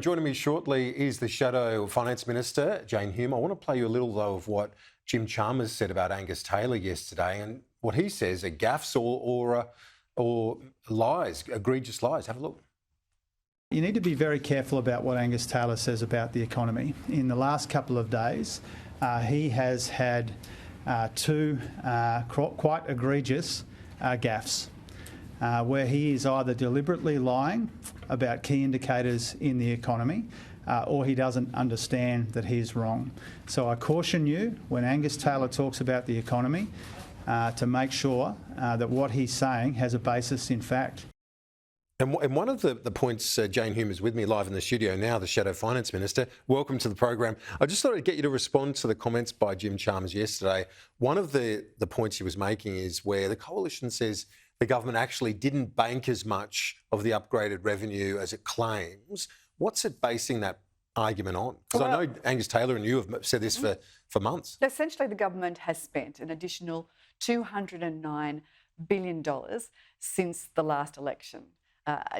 Joining me shortly is the Shadow Finance Minister Jane Hume. I want to play you a little, though, of what Jim Chalmers said about Angus Taylor yesterday, and what he says are gaffes or lies, egregious lies. Have a look. You need to be very careful about what Angus Taylor says about the economy. In the last couple of days, he has had two quite egregious gaffes, where he is either deliberately lying about key indicators in the economy or he doesn't understand that he's wrong. So I caution you, when Angus Taylor talks about the economy, to make sure that what he's saying has a basis in fact. And one of the points, Jane Hume is with me live in the studio now, the Shadow Finance Minister. Welcome to the program. I just thought I'd get you to respond to the comments by Jim Chalmers yesterday. One of the points he was making is where the Coalition says the government actually didn't bank as much of the upgraded revenue as it claims. What's it basing that argument on? Because I know Angus Taylor and you have said this for months. Essentially, the government has spent an additional $209 billion since the last election.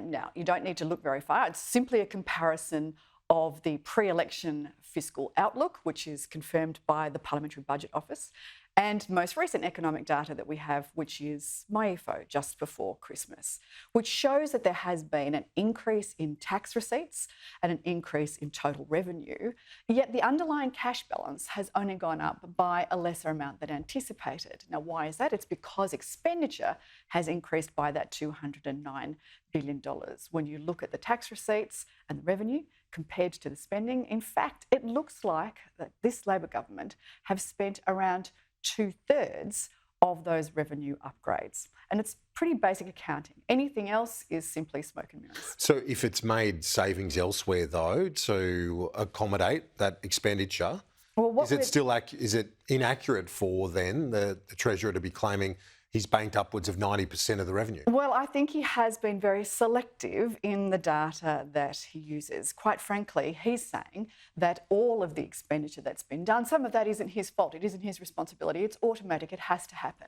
Now, you don't need to look very far. It's simply a comparison of the pre-election fiscal outlook, which is confirmed by the Parliamentary Budget Office, and most recent economic data that we have, which is MyEFO, just before Christmas, which shows that there has been an increase in tax receipts and an increase in total revenue, yet the underlying cash balance has only gone up by a lesser amount than anticipated. Now, why is that? It's because expenditure has increased by that $209 billion. When you look at the tax receipts and the revenue compared to the spending, in fact, it looks like that this Labor government have spent around 2/3 of those revenue upgrades. And it's pretty basic accounting. Anything else is simply smoke and mirrors. So if it's made savings elsewhere, though, to accommodate that expenditure, is it inaccurate for then the Treasurer to be claiming he's banked upwards of 90% of the revenue? Well, I think he has been very selective in the data that he uses. Quite frankly, he's saying that all of the expenditure that's been done, some of that isn't his fault, it isn't his responsibility, it's automatic, it has to happen.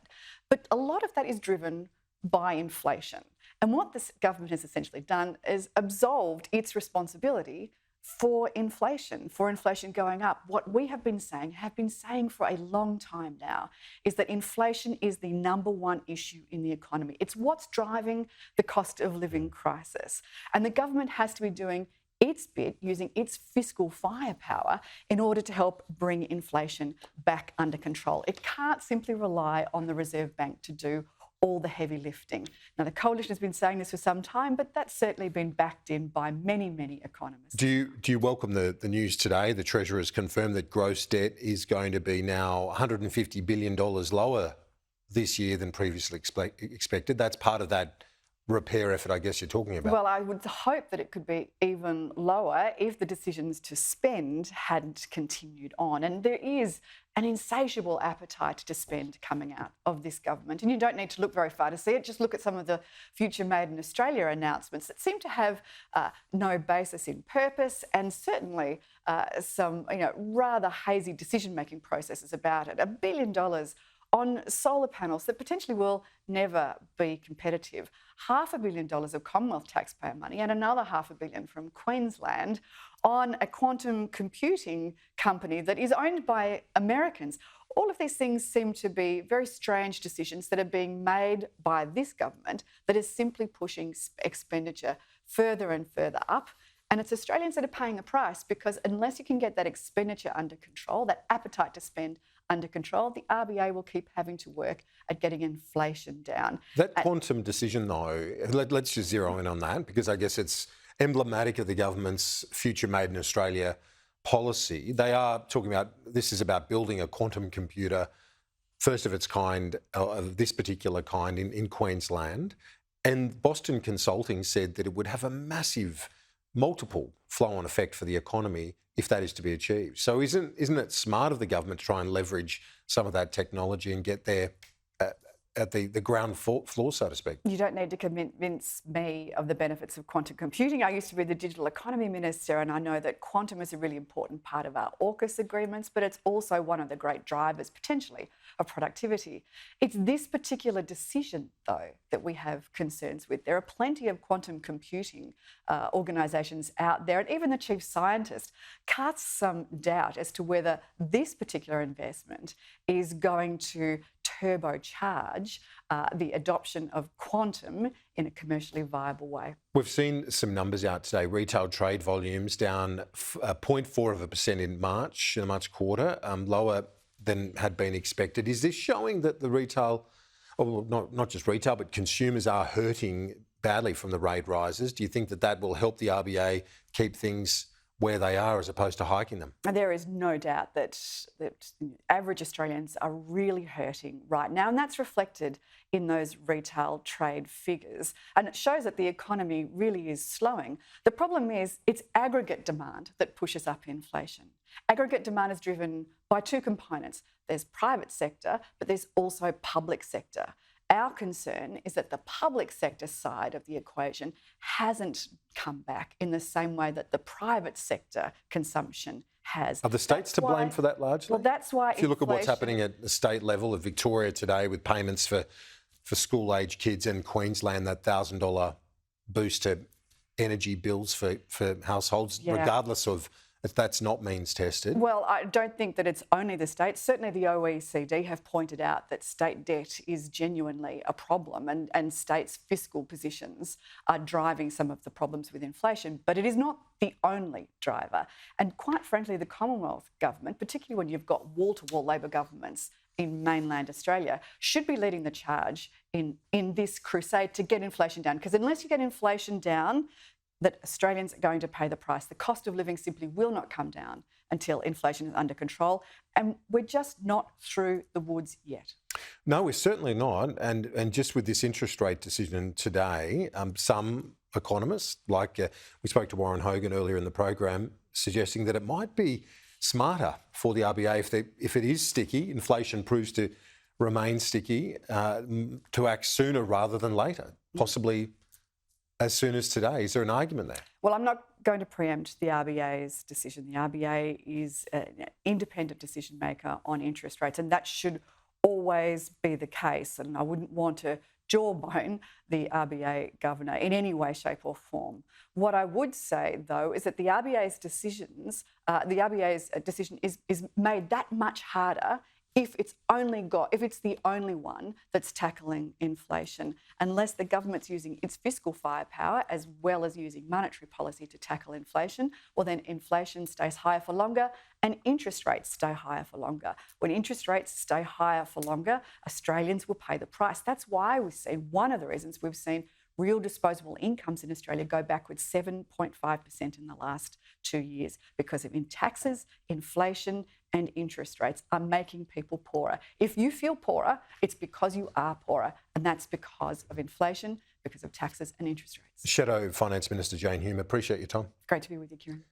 But a lot of that is driven by inflation. And what this government has essentially done is absolved its responsibility for inflation going up. What we have been saying for a long time now, is that inflation is the number one issue in the economy. It's what's driving the cost of living crisis. And the government has to be doing its bit, using its fiscal firepower in order to help bring inflation back under control. It can't simply rely on the Reserve Bank to do all the heavy lifting. Now, the Coalition has been saying this for some time, but that's certainly been backed in by many, many economists. Do you welcome the news today? The Treasurer has confirmed that gross debt is going to be now $150 billion lower this year than previously expected. That's part of that repair effort, I guess, you're talking about. Well, I would hope that it could be even lower if the decisions to spend hadn't continued on. And there is an insatiable appetite to spend coming out of this government. And you don't need to look very far to see it. Just look at some of the Future Made in Australia announcements that seem to have no basis in purpose, and certainly some rather hazy decision-making processes about it. $1 billion on solar panels that potentially will never be competitive. $500 million of Commonwealth taxpayer money and another $500 million from Queensland on a quantum computing company that is owned by Americans. All of these things seem to be very strange decisions that are being made by this government that is simply pushing expenditure further and further up. And it's Australians that are paying the price, because unless you can get that expenditure under control, that appetite to spend under control, the RBA will keep having to work at getting inflation down. That quantum decision, though, let's just zero in on that, because I guess it's emblematic of the government's Future Made in Australia policy. They are talking about, this is about building a quantum computer, first of its kind, of this particular kind in Queensland. And Boston Consulting said that it would have a massive multiple flow-on effect for the economy if that is to be achieved. So isn't it smart of the government to try and leverage some of that technology and get there at the ground floor, so to speak. You don't need to convince me of the benefits of quantum computing. I used to be the digital economy minister, and I know that quantum is a really important part of our AUKUS agreements, but it's also one of the great drivers, potentially, of productivity. It's this particular decision, though, that we have concerns with. There are plenty of quantum computing organisations out there, and even the chief scientist casts some doubt as to whether this particular investment is going to turbocharge the adoption of quantum in a commercially viable way. We've seen some numbers out today. Retail trade volumes down 0.4% in March, in the March quarter, lower than had been expected. Is this showing that the retail, or not just retail, but consumers are hurting badly from the rate rises? Do you think that that will help the RBA keep things where they are as opposed to hiking them? There is no doubt that average Australians are really hurting right now, and that's reflected in those retail trade figures. And it shows that the economy really is slowing. The problem is it's aggregate demand that pushes up inflation. Aggregate demand is driven by two components. There's private sector, but there's also public sector. Our concern is that the public sector side of the equation hasn't come back in the same way that the private sector consumption has. Are the states to blame for that largely? Well, that's why if you look at what's happening at the state level of Victoria today with payments for school-age kids, and Queensland, that $1,000 boost to energy bills for households, regardless of if that's not means tested. Well, I don't think that it's only the states. Certainly the OECD have pointed out that state debt is genuinely a problem, and states' fiscal positions are driving some of the problems with inflation, but it is not the only driver. And quite frankly, the Commonwealth government, particularly when you've got wall-to-wall Labor governments in mainland Australia, should be leading the charge in this crusade to get inflation down. Because unless you get inflation down, that Australians are going to pay the price. The cost of living simply will not come down until inflation is under control. And we're just not through the woods yet. No, we're certainly not. And just with this interest rate decision today, some economists, like we spoke to Warren Hogan earlier in the program, suggesting that it might be smarter for the RBA if it is sticky, inflation proves to remain sticky, to act sooner rather than later, possibly as soon as today. Is there an argument there? Well, I'm not going to preempt the RBA's decision. The RBA is an independent decision maker on interest rates, and that should always be the case. And I wouldn't want to jawbone the RBA governor in any way, shape or form. What I would say, though, is that the RBA's decision is made that much harder if it's the only one that's tackling inflation. Unless the government's using its fiscal firepower as well as using monetary policy to tackle inflation, well then inflation stays higher for longer and interest rates stay higher for longer. When interest rates stay higher for longer, Australians will pay the price. That's why one of the reasons we've seen real disposable incomes in Australia go backwards 7.5% in the last 2 years, because of taxes, inflation and interest rates are making people poorer. If you feel poorer, it's because you are poorer, and that's because of inflation, because of taxes and interest rates. Shadow Finance Minister Jane Hume, appreciate your time. Great to be with you, Kieran.